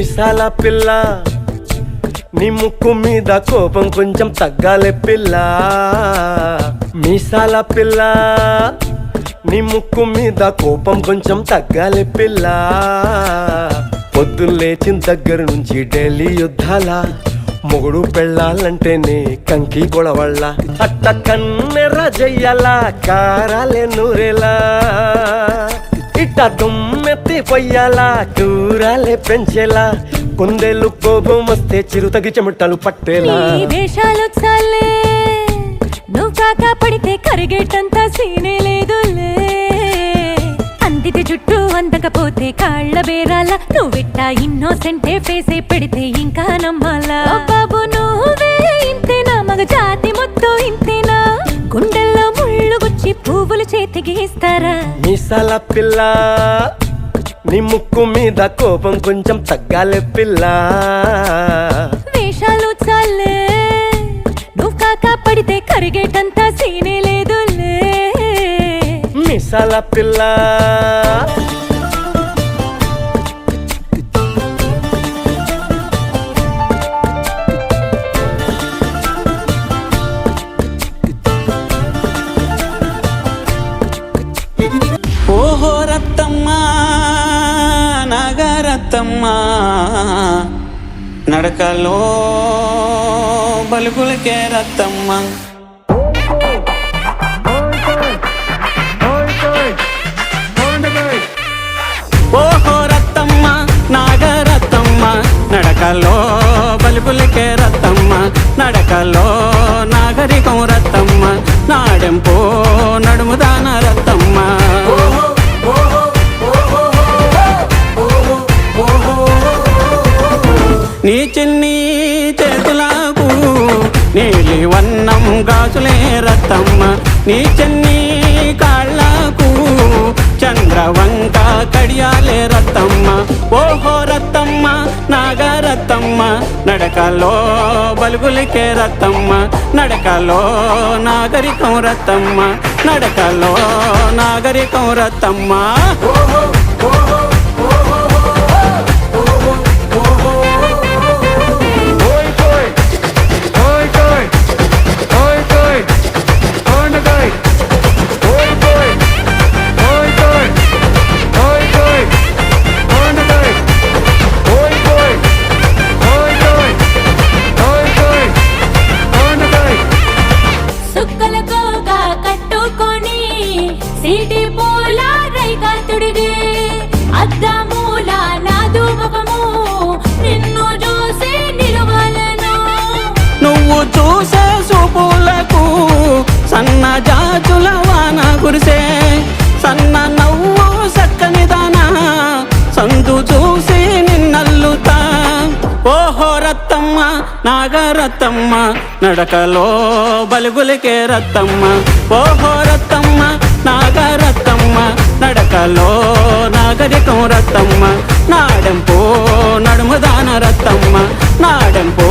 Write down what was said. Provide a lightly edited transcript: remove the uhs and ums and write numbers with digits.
మీసాల పిల్ల నీ ముక్కు మీద కోపం కొంచెం తగ్గాలే పిల్ల మీసాల పిల్ల నీ ముక్కు మీద కోపం కొంచెం తగ్గాలే పిల్ల పొద్దున్న లేచిన దగ్గర నుంచి డైలీ యుద్ధాల మొగుడు పెళ్ళాలంటేనే కంకి గొడవళ్ళ అట్ట కన్నెర్ర జయ్యాల కారాలే నూరేలా ఇట్ట దుమ్మెత్తి పొయ్యాలా కూరాలే పెంచేలా కొందేళ్ళు కోపం వస్తే చిరుతగి చెమటలు పట్టేలా వేషాలు చాలే నువ్వు కాక పడితే కరిగేటంత సీనే లేదులే అందితే చుట్టూ అందకపోతే కాళ్ళ బేరాల నువ్విట్ట ఇన్నోసెంటే ఫేసే పెడితే ఇంకా నమ్మాలా బాబు నువ్వే ఇంతేనా మగ జాతి మొత్తం ఇంతేనా గుండెల్లో ముళ్ళు గుచ్చి పువ్వులు చేతికి ఇస్తారా మీసాల పిల్ల నీ ముక్కు మీద కోపం కొంచెం తగ్గాలే పిల్ల వేషాలు చాలే నువ్వు కాక పడితే కరిగేటంత సీనే లేదులే మీసాల పిల్ల ఓహో రత్తమ్మా నాగరత్తమ్మా నడకలో బలుగులకే రత్తమ్మా ఓహో రత్తమ్మ నాగరత్తమ్మ నడకలో బలుగులకే రత్తమ్మ నడకలో నాగరికం రత్తమ్మ నాడెంపో నడుముదాన రత్తమ్మ నీ చిన్ని చేతులకు నీలి వన్నం గాజులే రత్తమ్మ నీ చిన్ని కాళ్ళకు చంద్రవంక కడియాలే రత్తమ్మ ఓహో రత్తమ్మ నాగరత్తమ్మ నడకలో బలుగులికే రత్తమ్మ నడకలో నాగరికం రత్తమ్మ నడకలో నాగరికం రత్తమ్మ సిటీ పూల రైకాతుడిగే అద్దమూల నాదు ముఖము నిన్ను చూసి నిలవాలను నువ్వు చూసే చూపులకు సన్న జాజుల వాన కురిసే సన్న నవ్వు సక్కని దానా సందు చూసి నిన్నల్లుతా ఓహో రత్తమ్మ నాగరత్తమ్మ నడకలో బలుగులకే రత్తమ్మ ఓహో రత్తమ్మ నాగరత్తమ్మ నడకలో నాగరికం రత్తమ్మ నాడెంపో నడుముదాన రత్తమ్మ నాడెంపో